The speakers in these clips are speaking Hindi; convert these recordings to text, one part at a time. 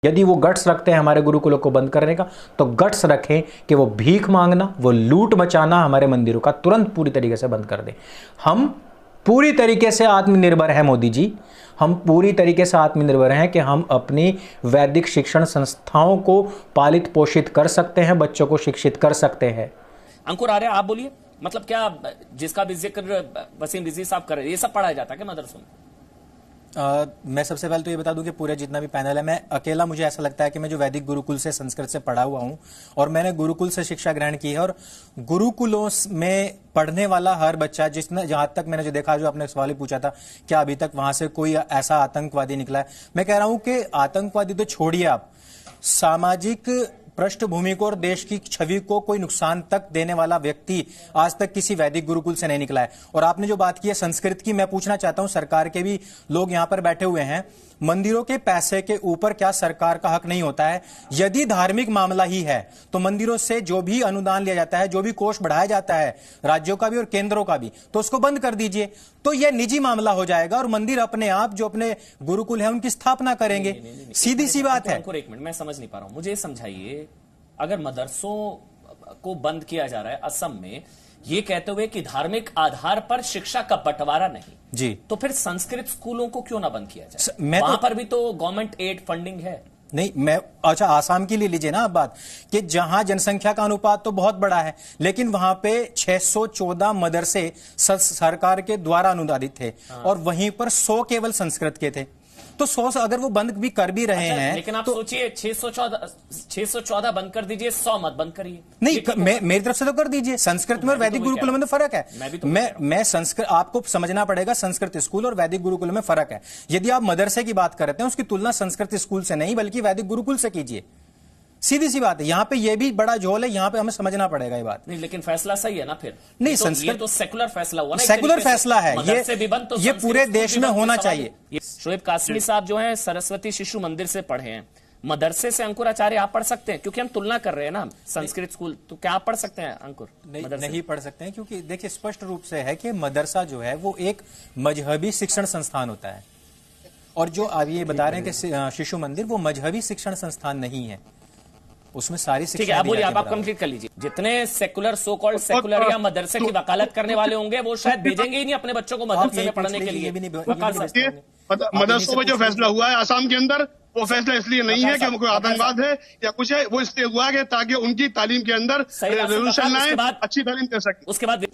यदि वो गट्स रखते हैं हमारे गुरुकुलों को बंद करने का, तो गट्स रखें कि वो भीख मांगना, वो लूट मचाना हमारे मंदिरों का तुरंत पूरी तरीके से बंद कर दें। हम पूरी तरीके से आत्मनिर्भर हैं मोदी जी, हम पूरी तरीके से आत्मनिर्भर हैं कि हम अपनी वैदिक शिक्षण संस्थाओं को पालित पोषित कर सकते हैं, बच्चों को शिक्षित कर सकते हैं। अंकुर आर्य, आप बोलिए, मतलब क्या जिसका भी जिक्र वसीम रिजवी साहब कर रहे हैं, ये सब पढ़ाया जाता है क्या मदरसों में? मैं सबसे पहले तो ये बता दूं कि पूरे जितना भी पैनल है, मैं अकेला, मुझे ऐसा लगता है कि मैं जो वैदिक गुरुकुल से संस्कृत से पढ़ा हुआ हूं और मैंने गुरुकुल से शिक्षा ग्रहण की है, और गुरुकुलों में पढ़ने वाला हर बच्चा, जिसने जहां तक मैंने जो देखा, जो आपने सवाल ही पूछा था क्या अभी तक वहां से कोई ऐसा आतंकवादी निकला है, मैं कह रहा हूं कि आतंकवादी तो छोड़िए आप, सामाजिक पृष्ठभूमि को और देश की छवि को कोई नुकसान तक देने वाला व्यक्ति आज तक किसी वैदिक गुरुकुल से नहीं निकला है। और आपने जो बात की है संस्कृत की, मैं पूछना चाहता हूं, सरकार के भी लोग यहां पर बैठे हुए हैं, मंदिरों के पैसे के ऊपर क्या सरकार का हक नहीं होता है? यदि धार्मिक मामला ही है तो मंदिरों से जो भी अनुदान लिया जाता है, जो भी कोष बढ़ाया जाता है, राज्यों का भी और केंद्रों का भी, तो उसको बंद कर दीजिए, तो यह निजी मामला हो जाएगा और मंदिर अपने आप जो अपने गुरुकुल है उनकी स्थापना करेंगे। सीधी सी बात है। एक मिनट, मैं समझ नहीं पा रहा हूं, मुझे समझाइए, अगर मदरसों को बंद किया जा रहा है असम में, ये कहते हुए कि धार्मिक आधार पर शिक्षा का बंटवारा नहीं जी, तो फिर संस्कृत स्कूलों को क्यों ना बंद किया जाए? वहां पर भी तो गवर्नमेंट एड फंडिंग है। नहीं, मैं अच्छा आसाम के लिए लीजिए ना आप बात, कि जहां जनसंख्या का अनुपात तो बहुत बड़ा है, लेकिन वहां पे 614 मदरसे सरकार के द्वारा अनुदानित थे और वहीं पर 100 केवल संस्कृत के थे। तो 100 अगर वो बंद भी कर भी रहे हैं, लेकिन आप सोचिए 614 बंद कर दीजिए, 100 मत बंद करिए। नहीं, मेरी तरफ से तो कर दीजिए। संस्कृत में और वैदिक गुरुकुल में तो फर्क है। मैं संस्कृत, आपको समझना पड़ेगा, संस्कृत स्कूल और वैदिक गुरुकुल में फर्क है। यदि आप मदरसे की बात करते हैं, उसकी तुलना संस्कृत स्कूल से नहीं बल्कि वैदिक गुरुकुल से कीजिए। सीधी सी बात है, यहाँ पे ये भी बड़ा झोल है, यहाँ पे हमें समझना पड़ेगा ये बात। नहीं, लेकिन फैसला सही है ना फिर? नहीं, संस्कृत ये तो सेकुलर फैसला हुआ ना, सेकुलर फैसला है ये पूरे देश में होना चाहिए। शोएब कासमी साहब जो है सरस्वती शिशु मंदिर से पढ़े हैं, मदरसे से अंकुर आचार्य आप पढ़ सकते हैं? क्योंकि हम तुलना कर रहे हैं ना संस्कृत स्कूल, तो क्या आप पढ़ सकते हैं अंकुर? नहीं पढ़ सकते हैं, क्योंकि देखिए स्पष्ट रूप से है कि मदरसा जो है वो एक मजहबी शिक्षण संस्थान होता है, और जो आप ये बता रहे हैं कि शिशु मंदिर वो मजहबी शिक्षण संस्थान नहीं है, उसमें सारी शिक्षा। ठीक है, आप बोलिए, आप कंप्लीट कर लीजिए। जितने सेकुलर, सो कॉल्ड सेकुलर या मदरसे की वकालत करने वाले होंगे, वो शायद भेजेंगे ही नहीं अपने बच्चों को मदरसे में पढ़ने के लिए। मदरसों में जो फैसला हुआ है आसाम के अंदर, वो फैसला इसलिए नहीं है कि कोई आतंकवाद है या कुछ है, वो इसलिए हुआ है ताकि उनकी तालीम के अंदर रेवोल्यूशन लाए, अच्छी तालीम कर सके। उसके बाद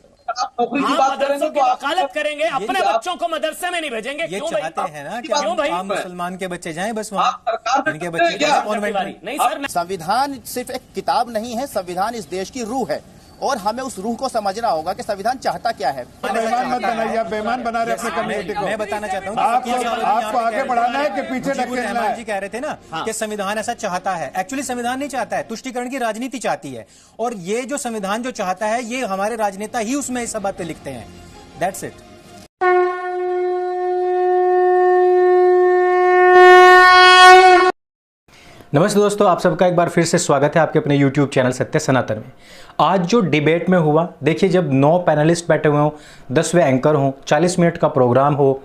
मदरसों की वकालत करेंगे, अपने बच्चों को मदरसे में नहीं भेजेंगे। ये चाहते हैं ना कि क्यों भाई मुसलमान के बच्चे जाएं बस वहाँ, इनके बच्चे नहीं। सर, संविधान सिर्फ एक किताब नहीं है, संविधान इस देश की रूह है और हमें उस रूह को समझना होगा कि संविधान चाहता क्या है। बेईमान मत बनाइए, आप बेईमान बना रहे अपने कम्युनिटी को। मैं बताना चाहता हूँ आपको आगे बढ़ाना है कि पीछे ढकेलना है। जी कह रहे थे ना कि संविधान ऐसा चाहता है, एक्चुअली संविधान नहीं चाहता है, तुष्टीकरण की राजनीति चाहती है, और ये जो संविधान जो चाहता है ये हमारे राजनेता ही उसमें ये सब बातें लिखते हैं। That's it. नमस्ते दोस्तों, आप सबका एक बार फिर से स्वागत है आपके अपने YouTube चैनल सत्य सनातन में। आज जो डिबेट में हुआ, देखिए जब 9 पैनलिस्ट बैठे हुए हों, 10वें एंकर हों, 40 मिनट का प्रोग्राम हो,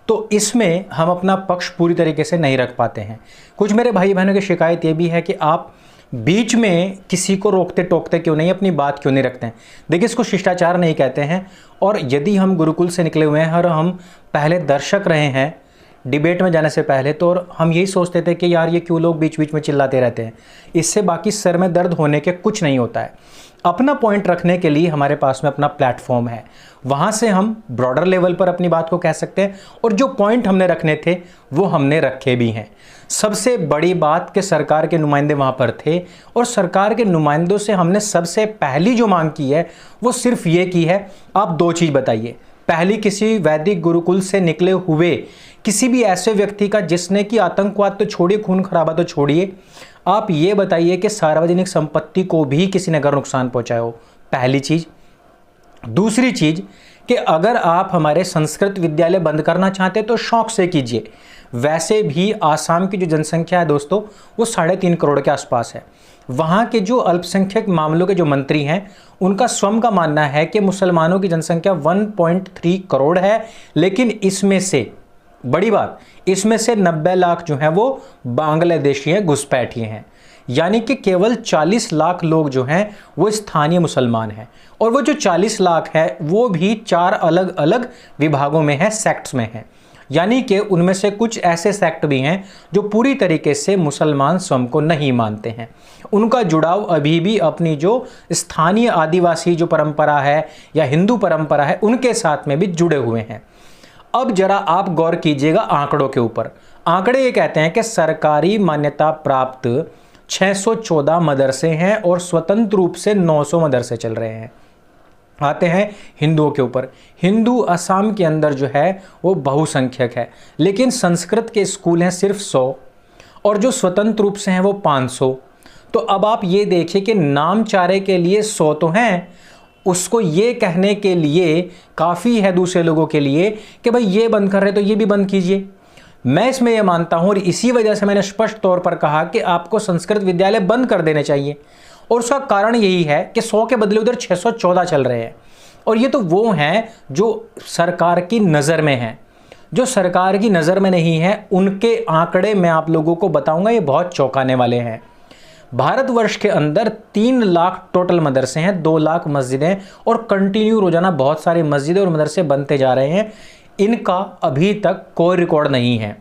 तो इसमें हम अपना पक्ष पूरी तरीके से नहीं रख पाते हैं। कुछ मेरे भाई बहनों की शिकायत ये भी है कि आप बीच में किसी को रोकते टोकते क्यों नहीं, अपनी बात क्यों नहीं रखते हैं। देखिए इसको शिष्टाचार नहीं कहते हैं, और यदि हम गुरुकुल से निकले हुए हैं और हम पहले दर्शक रहे हैं डिबेट में जाने से पहले, तो हम यही सोचते थे कि यार ये क्यों लोग बीच बीच में चिल्लाते रहते हैं, इससे बाकी सर में दर्द होने के कुछ नहीं होता है। अपना पॉइंट रखने के लिए हमारे पास में अपना प्लेटफॉर्म है, वहाँ से हम ब्रॉडर लेवल पर अपनी बात को कह सकते हैं, और जो पॉइंट हमने रखने थे वो हमने रखे भी हैं। सबसे बड़ी बात कि सरकार के नुमाइंदे वहाँ पर थे, और सरकार के नुमाइंदों से हमने सबसे पहली जो मांग की है वो सिर्फ ये की है, आप 2 चीज़ बताइए। पहली, किसी वैदिक गुरुकुल से निकले हुए किसी भी ऐसे व्यक्ति का जिसने कि आतंकवाद तो छोड़िए, खून खराबा तो छोड़िए, आप ये बताइए कि सार्वजनिक संपत्ति को भी किसी ने अगर नुकसान पहुंचाया हो, पहली चीज़। दूसरी चीज़ कि अगर आप हमारे संस्कृत विद्यालय बंद करना चाहते तो शौक से कीजिए। वैसे भी आसाम की जो जनसंख्या है दोस्तों वो 3.5 करोड़ के आसपास है। वहाँ के जो अल्पसंख्यक मामलों के जो मंत्री हैं उनका स्वयं का मानना है कि मुसलमानों की जनसंख्या 1.3 करोड़ है, लेकिन इसमें से बड़ी बात, इसमें से 90 लाख जो हैं वो बांग्लादेशी हैं, घुसपैठी हैं। यानी कि केवल 40 लाख लोग जो हैं वो स्थानीय मुसलमान हैं, और वो जो 40 लाख है वो भी 4 अलग अलग विभागों में है, सेक्ट्स में है। यानी कि उनमें से कुछ ऐसे सेक्ट भी हैं जो पूरी तरीके से मुसलमान स्वयं को नहीं मानते हैं। उनका जुड़ाव अभी भी अपनी जो स्थानीय आदिवासी जो परंपरा है या हिंदू परंपरा है उनके साथ में भी जुड़े हुए हैं। अब जरा आप गौर कीजिएगा आंकड़ों के ऊपर। आंकड़े ये कहते हैं कि सरकारी मान्यता प्राप्त 614 मदरसे हैं और स्वतंत्र रूप से 900 मदरसे चल रहे हैं। आते हैं हिंदुओं के ऊपर। हिंदू असम के अंदर जो है वो बहुसंख्यक है, लेकिन संस्कृत के स्कूल हैं सिर्फ 100 और जो स्वतंत्र रूप से हैं वो 500। तो अब आप ये देखिए कि नामचारे के लिए 100 तो हैं, उसको ये कहने के लिए काफ़ी है दूसरे लोगों के लिए कि भाई ये बंद कर रहे तो ये भी बंद कीजिए। मैं इसमें यह मानता हूं और इसी वजह से मैंने स्पष्ट तौर पर कहा कि आपको संस्कृत विद्यालय बंद कर देने चाहिए, और उसका कारण यही है कि 100 के बदले उधर 614 चल रहे हैं। और ये तो वो हैं जो सरकार की नज़र में हैं। जो सरकार की नज़र में नहीं है उनके आंकड़े मैं आप लोगों को बताऊंगा, ये बहुत चौंकाने वाले हैं। भारतवर्ष के अंदर 3 लाख टोटल मदरसे हैं, 2 लाख मस्जिदें, और कंटिन्यू रोजाना बहुत सारे मस्जिदें और मदरसे बनते जा रहे हैं। इनका अभी तक कोई रिकॉर्ड नहीं है।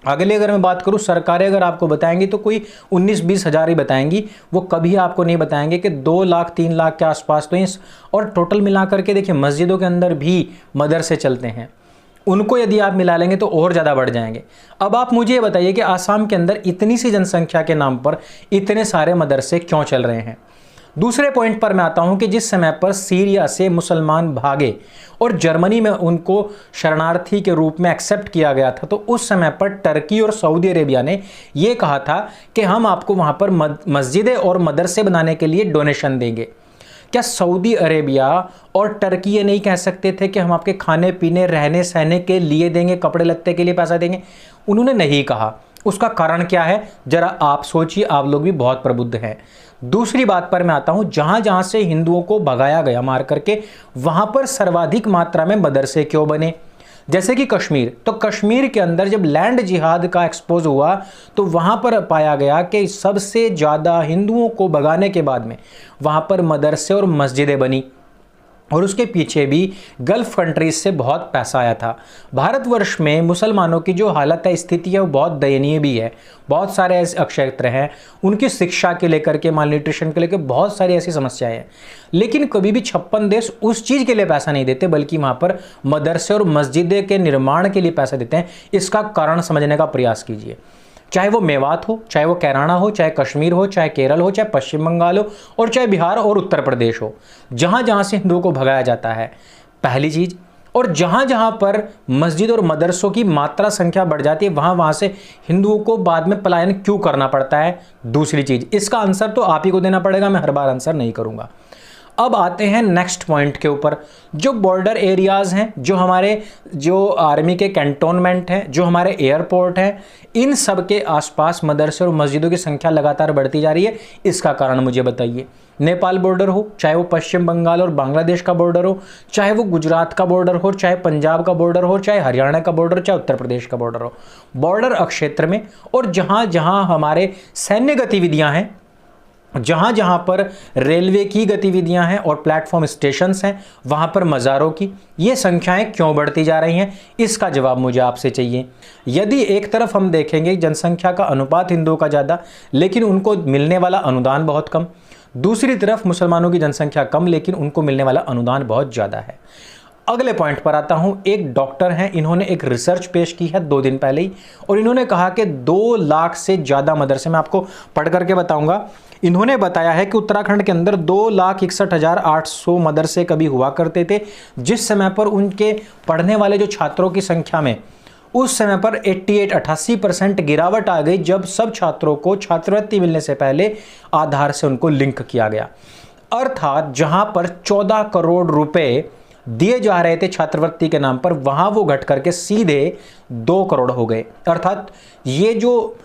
अगले अगर मैं बात करूं, सरकारें अगर आपको बताएंगी तो कोई 19-20 हज़ार ही बताएंगी, वो कभी आपको नहीं बताएंगे कि 2 लाख 3 लाख के आसपास तो इस, और टोटल मिलाकर के देखिए मस्जिदों के अंदर भी मदरसे चलते हैं, उनको यदि आप मिला लेंगे तो और ज़्यादा बढ़ जाएंगे। अब आप मुझे ये बताइए कि आसाम के अंदर इतनी सी जनसंख्या के नाम पर इतने सारे मदरसे क्यों चल रहे हैं। दूसरे पॉइंट पर मैं आता हूं कि जिस समय पर सीरिया से मुसलमान भागे और जर्मनी में उनको शरणार्थी के रूप में एक्सेप्ट किया गया था, तो उस समय पर टर्की और सऊदी अरेबिया ने यह कहा था कि हम आपको वहां पर मस्जिदें और मदरसे बनाने के लिए डोनेशन देंगे। क्या सऊदी अरेबिया और टर्की ये नहीं कह सकते थे कि हम आपके खाने पीने रहने सहने के लिए देंगे, कपड़े लत्ते के लिए पैसा देंगे? उन्होंने नहीं कहा। उसका कारण क्या है जरा आप सोचिए, आप लोग भी बहुत प्रबुद्ध हैं। दूसरी बात पर मैं आता हूं, जहां जहां से हिंदुओं को भगाया गया मार करके, वहां पर सर्वाधिक मात्रा में मदरसे क्यों बने? जैसे कि कश्मीर, तो कश्मीर के अंदर जब लैंड जिहाद का एक्सपोज हुआ तो वहां पर पाया गया कि सबसे ज़्यादा हिंदुओं को भगाने के बाद में वहां पर मदरसे और मस्जिदें बनी, और उसके पीछे भी गल्फ कंट्रीज से बहुत पैसा आया था। भारतवर्ष में मुसलमानों की जो हालत है, स्थिति है, वो बहुत दयनीय भी है। बहुत सारे ऐसे क्षेत्र हैं, उनकी शिक्षा के लेकर के, माल न्यूट्रिशन के लेकर बहुत सारी ऐसी समस्याएं हैं, लेकिन कभी भी 56 देश उस चीज़ के लिए पैसा नहीं देते, बल्कि वहाँ पर मदरसे और मस्जिदें के निर्माण के लिए पैसा देते हैं। इसका कारण समझने का प्रयास कीजिए। चाहे वो मेवात हो, चाहे वो कैराना हो, चाहे कश्मीर हो, चाहे केरल हो, चाहे पश्चिम बंगाल हो, और चाहे बिहार और उत्तर प्रदेश हो, जहाँ जहाँ से हिंदुओं को भगाया जाता है, पहली चीज़। और जहाँ जहाँ पर मस्जिद और मदरसों की मात्रा संख्या बढ़ जाती है, वहाँ वहाँ से हिंदुओं को बाद में पलायन क्यों करना पड़ता है? दूसरी चीज़। इसका आंसर तो आप ही को देना पड़ेगा, मैं हर बार आंसर नहीं करूँगा। अब आते हैं नेक्स्ट पॉइंट के ऊपर, जो बॉर्डर एरियाज़ हैं, जो हमारे जो आर्मी के कैंटोनमेंट हैं, जो हमारे एयरपोर्ट हैं, इन सब के आसपास मदरसे और मस्जिदों की संख्या लगातार बढ़ती जा रही है। इसका कारण मुझे बताइए। नेपाल बॉर्डर हो, चाहे वो पश्चिम बंगाल और बांग्लादेश का बॉर्डर हो, चाहे वो गुजरात का बॉर्डर हो, चाहे पंजाब का बॉर्डर हो, चाहे हरियाणा का बॉर्डर, चाहे उत्तर प्रदेश का बॉर्डर हो, बॉर्डर क्षेत्र में और जहाँ जहाँ हमारे सैन्य गतिविधियाँ हैं, जहाँ जहाँ पर रेलवे की गतिविधियाँ हैं और प्लेटफॉर्म स्टेशंस हैं, वहाँ पर मज़ारों की ये संख्याएं क्यों बढ़ती जा रही हैं? इसका जवाब मुझे आपसे चाहिए। यदि एक तरफ हम देखेंगे जनसंख्या का अनुपात हिंदुओं का ज़्यादा, लेकिन उनको मिलने वाला अनुदान बहुत कम, दूसरी तरफ मुसलमानों की जनसंख्या कम, लेकिन उनको मिलने वाला अनुदान बहुत ज़्यादा है। अगले पॉइंट पर आता हूं। एक डॉक्टर हैं, इन्होंने एक रिसर्च पेश की है 2 दिन पहले ही, और इन्होंने कहा कि 2 लाख से ज़्यादा मदरसे, मैं आपको पढ़ करके बताऊंगा। इन्होंने बताया है कि उत्तराखंड के अंदर 2,61,800 मदरसे कभी हुआ करते थे, जिस समय पर उनके पढ़ने वाले जो छात्रों की संख्या में उस समय पर 88% गिरावट आ गई, जब सब छात्रों को छात्रवृत्ति मिलने से पहले आधार से उनको लिंक किया गया। अर्थात जहां पर 14 करोड़ रुपए दिए जा रहे थे छात्रवृत्ति के नाम पर, वहां वो घट करके सीधे 2 करोड़ हो गए। अर्थात ये जो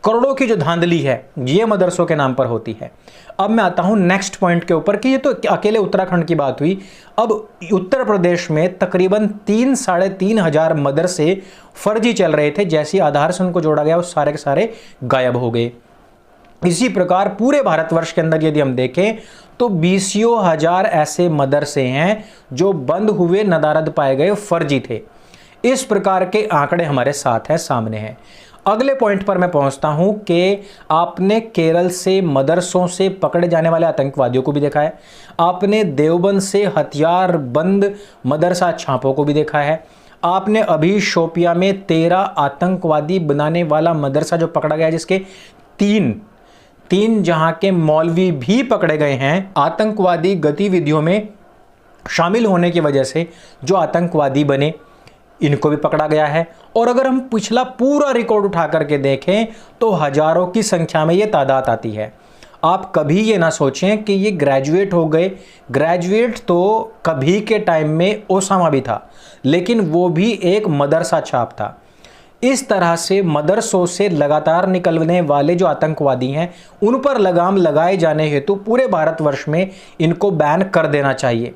करोड़ों की जो धांधली है ये मदरसों के नाम पर होती है। अब मैं आता हूं नेक्स्ट पॉइंट के ऊपर कि ये तो अकेले उत्तराखंड की बात हुई। अब उत्तर प्रदेश में तकरीबन 3-3.5 हजार मदरसे फर्जी चल रहे थे। जैसे आधार से उनको जोड़ा गया वो सारे के सारे गायब हो गए। इसी प्रकार पूरे भारतवर्ष के अंदर यदि हम देखें तो 20 हजार ऐसे मदरसे हैं जो बंद हुए, नदारद पाए गए, फर्जी थे। इस प्रकार के आंकड़े हमारे साथ हैं, सामने हैं। अगले पॉइंट पर मैं पहुंचता हूं कि आपने केरल से मदरसों से पकड़े जाने वाले आतंकवादियों को भी देखा है, आपने देवबंद से हथियार बंद मदरसा छापों को भी देखा है, आपने अभी शोपिया में 13 आतंकवादी बनाने वाला मदरसा जो पकड़ा गया, जिसके तीन जहां के मौलवी भी पकड़े गए हैं आतंकवादी गतिविधियों में शामिल होने की वजह से, जो आतंकवादी बने, इनको भी पकड़ा गया है। और अगर हम पिछला पूरा रिकॉर्ड उठा करके देखें तो हजारों की संख्या में ये तादाद आती है। आप कभी ये ना सोचें कि ये ग्रेजुएट हो गए। ग्रेजुएट तो कभी के टाइम में ओसामा भी था, लेकिन वो भी एक मदरसा छाप था। इस तरह से मदरसों से लगातार निकलने वाले जो आतंकवादी हैं उन पर लगाम लगाए जाने हेतु पूरे भारतवर्ष में इनको बैन कर देना चाहिए।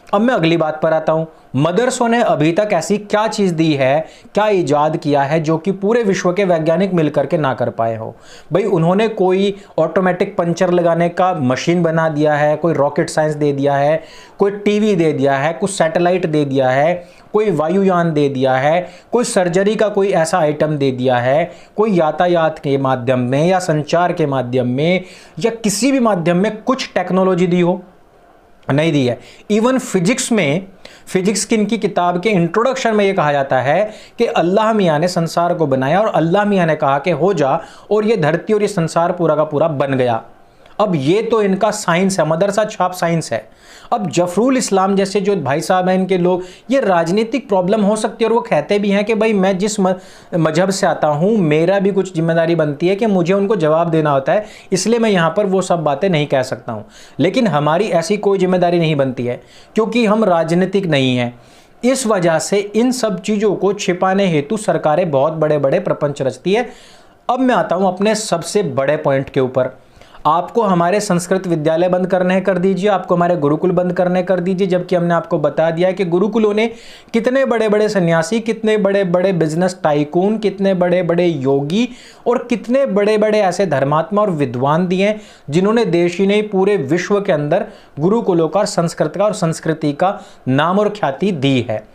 अब मैं अगली बात पर आता हूं। मदरसों ने अभी तक ऐसी क्या चीज दी है, क्या इजाद किया है जो कि पूरे विश्व के वैज्ञानिक मिलकर के ना कर पाए हो। भाई उन्होंने कोई ऑटोमेटिक पंचर लगाने का मशीन बना दिया है, कोई रॉकेट साइंस दे दिया है, कोई टीवी दे दिया है, कुछ सैटेलाइट दे दिया है, कोई वायुयान दे दिया है, कोई सर्जरी का कोई ऐसा आइटम दे दिया है, कोई यातायात के माध्यम में या संचार के माध्यम में या किसी भी माध्यम में कुछ टेक्नोलॉजी दी हो? नहीं दी है। इवन फिजिक्स में, फिजिक्स की इनकी किताब के इंट्रोडक्शन में यह कहा जाता है कि अल्लाह मियाँ ने संसार को बनाया और अल्लाह मियाँ ने कहा कि हो जा, और ये धरती और ये संसार पूरा का पूरा बन गया। अब ये तो इनका साइंस है, मदरसा छाप साइंस है। अब जफरुल इस्लाम जैसे जो भाई साहब हैं, इनके लोग, ये राजनीतिक प्रॉब्लम हो सकती है और वो कहते भी हैं कि भाई मैं जिस मजहब से आता हूँ मेरा भी कुछ जिम्मेदारी बनती है कि मुझे उनको जवाब देना होता है, इसलिए मैं यहाँ पर वो सब बातें नहीं कह सकता हूँ। लेकिन हमारी ऐसी कोई जिम्मेदारी नहीं बनती है क्योंकि हम राजनीतिक नहीं हैं। इस वजह से इन सब चीज़ों को छिपाने हेतु सरकारें बहुत बड़े बड़े प्रपंच रचती है। अब मैं आता हूँ अपने सबसे बड़े पॉइंट के ऊपर। आपको हमारे संस्कृत विद्यालय बंद करने कर दीजिए, आपको हमारे गुरुकुल बंद करने कर दीजिए, जबकि हमने आपको बता दिया है कि गुरुकुलों ने कितने बड़े बड़े सन्यासी, कितने बड़े बड़े बिजनेस टाइकून, कितने बड़े बड़े योगी और कितने बड़े बड़े ऐसे धर्मात्मा और विद्वान दिए हैं जिन्होंने देश ही नहीं पूरे विश्व के अंदर गुरुकुलों का, संस्कृत का और संस्कृति का नाम और ख्याति दी है।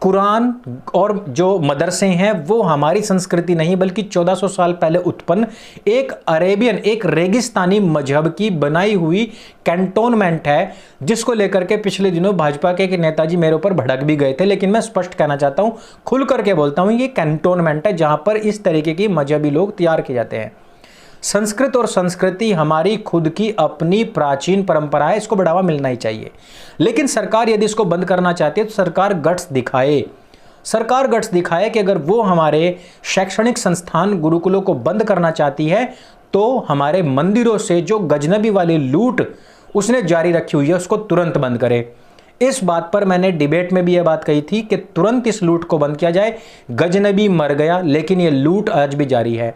कुरान और जो मदरसे हैं वो हमारी संस्कृति नहीं बल्कि 1400 साल पहले उत्पन्न एक अरेबियन, एक रेगिस्तानी मजहब की बनाई हुई कैंटोनमेंट है, जिसको लेकर के पिछले दिनों भाजपा के नेताजी मेरे ऊपर भड़क भी गए थे। लेकिन मैं स्पष्ट कहना चाहता हूं, खुल करके बोलता हूं, ये कैंटोनमेंट है जहां पर इस तरीके की मजहबी लोग तैयार किए जाते हैं। संस्कृत और संस्कृति हमारी खुद की अपनी प्राचीन परंपरा है, इसको बढ़ावा मिलना ही चाहिए। लेकिन सरकार यदि इसको बंद करना चाहती है तो सरकार गट्स दिखाए। सरकार गट्स दिखाए कि अगर वो हमारे शैक्षणिक संस्थान गुरुकुलों को बंद करना चाहती है तो हमारे मंदिरों से जो गजनबी वाली लूट उसने जारी रखी हुई है उसको तुरंत बंद करे। इस बात पर मैंने डिबेट में भी यह बात कही थी कि तुरंत इस लूट को बंद किया जाए। गजनबी मर गया लेकिन यह लूट आज भी जारी है।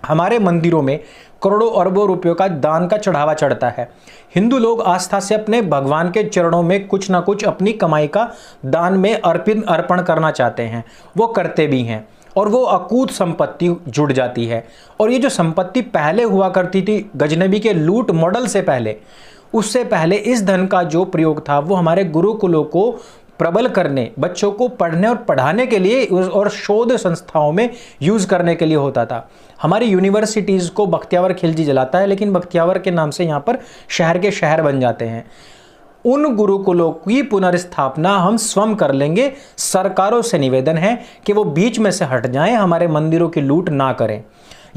हमारे मंदिरों में करोड़ों अरबों रुपयों का दान का चढ़ावा चढ़ता है। हिंदू लोग आस्था से अपने भगवान के चरणों में कुछ ना कुछ अपनी कमाई का दान में अर्पण करना चाहते हैं, वो करते भी हैं और वो अकूत संपत्ति जुड़ जाती है। और ये जो संपत्ति पहले हुआ करती थी गजनबी के लूट मॉडल से पहले, उससे पहले इस धन का जो प्रयोग था वो हमारे गुरुकुलों को प्रबल करने, बच्चों को पढ़ने और पढ़ाने के लिए और शोध संस्थाओं में यूज करने के लिए होता था। हमारी यूनिवर्सिटीज को बख्तियावर खिलजी जलाता है, लेकिन बख्तियावर के नाम से यहाँ पर शहर के शहर बन जाते हैं। उन गुरुकुलों की पुनर्स्थापना हम स्वयं कर लेंगे। सरकारों से निवेदन है कि वो बीच में से हट जाएं, हमारे मंदिरों की लूट ना करें।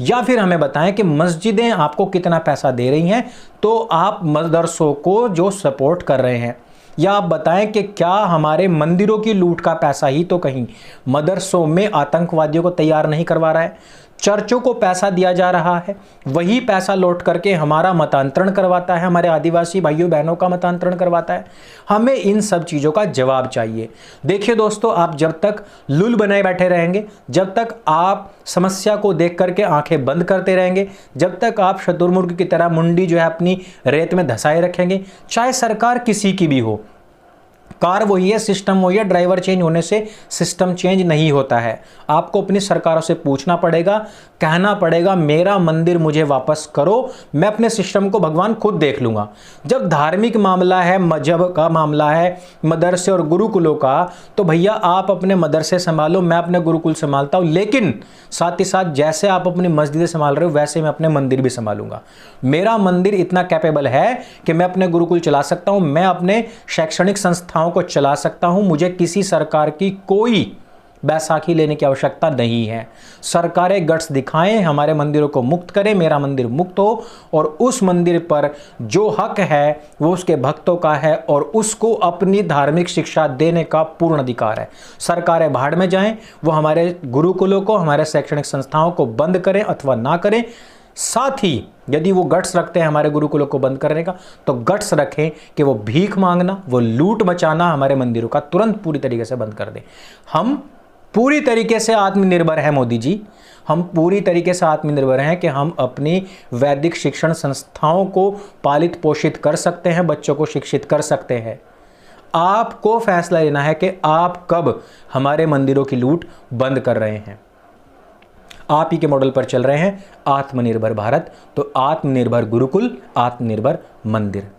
या फिर हमें बताएं कि मस्जिदें आपको कितना पैसा दे रही हैं तो आप मदरसों को जो सपोर्ट कर रहे हैं, या आप बताएं कि क्या हमारे मंदिरों की लूट का पैसा ही तो कहीं मदरसों में आतंकवादियों को तैयार नहीं करवा रहा है। चर्चों को पैसा दिया जा रहा है, वही पैसा लौट करके हमारा मतांतरण करवाता है, हमारे आदिवासी भाइयों बहनों का मतांतरण करवाता है। हमें इन सब चीज़ों का जवाब चाहिए। देखिए दोस्तों, आप जब तक लुल बनाए बैठे रहेंगे, जब तक आप समस्या को देख करके आंखें बंद करते रहेंगे, जब तक आप शुतुरमुर्ग की तरह मुंडी जो है अपनी रेत में धंसाए रखेंगे, चाहे सरकार किसी की भी हो, कार वही है, सिस्टम वही है, ड्राइवर चेंज होने से सिस्टम चेंज नहीं होता है। आपको अपनी सरकारों से पूछना पड़ेगा, कहना पड़ेगा मेरा मंदिर मुझे वापस करो, मैं अपने सिस्टम को भगवान खुद देख लूँगा। जब धार्मिक मामला है, मजहब का मामला है, मदरसे और गुरुकुलों का, तो भैया आप अपने मदरसे संभालो, मैं अपने गुरुकुल संभालता हूँ, लेकिन साथ ही साथ जैसे आप अपनी मस्जिदें संभाल रहे हो वैसे मैं अपने मंदिर भी संभालूंगा। मेरा मंदिर इतना कैपेबल है कि मैं अपने गुरुकुल चला सकता हूँ, मैं अपने शैक्षणिक संस्थाओं को चला सकता हूँ। मुझे किसी सरकार की कोई बैसाखी लेने की आवश्यकता नहीं है। सरकारें गट्स दिखाएं, हमारे मंदिरों को मुक्त करें, मेरा मंदिर मुक्त हो, और उस मंदिर पर जो हक है वो उसके भक्तों का है और उसको अपनी धार्मिक शिक्षा देने का पूर्ण अधिकार है। सरकारें भाड़ में जाएं, वो हमारे गुरुकुलों को, हमारे शैक्षणिक संस्थाओं को बंद करें अथवा ना करें। साथ ही यदि वो गट्स रखते हैं हमारे गुरुकुलों को बंद करने का, तो गट्स रखें कि वो भीख मांगना, वो लूट मचाना हमारे मंदिरों का तुरंत पूरी तरीके से बंद कर दें। हम पूरी तरीके से आत्मनिर्भर हैं मोदी जी, हम पूरी तरीके से आत्मनिर्भर हैं कि हम अपनी वैदिक शिक्षण संस्थाओं को पालित पोषित कर सकते हैं, बच्चों को शिक्षित कर सकते हैं। आपको फैसला लेना है कि आप कब हमारे मंदिरों की लूट बंद कर रहे हैं। आप ही के मॉडल पर चल रहे हैं आत्मनिर्भर भारत, तो आत्मनिर्भर गुरुकुल, आत्मनिर्भर मंदिर।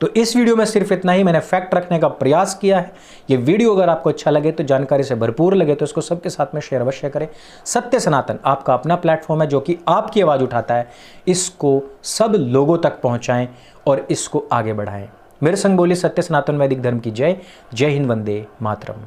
तो इस वीडियो में सिर्फ इतना ही, मैंने फैक्ट रखने का प्रयास किया है। ये वीडियो अगर आपको अच्छा लगे, तो जानकारी से भरपूर लगे, तो इसको सबके साथ में शेयर अवश्य करें। सत्य सनातन आपका अपना प्लेटफॉर्म है जो कि आपकी आवाज़ उठाता है। इसको सब लोगों तक पहुंचाएं और इसको आगे बढ़ाएं। मेरे संग बोली सत्य सनातन वैदिक धर्म की जय। जय हिंद, वंदे मातरम।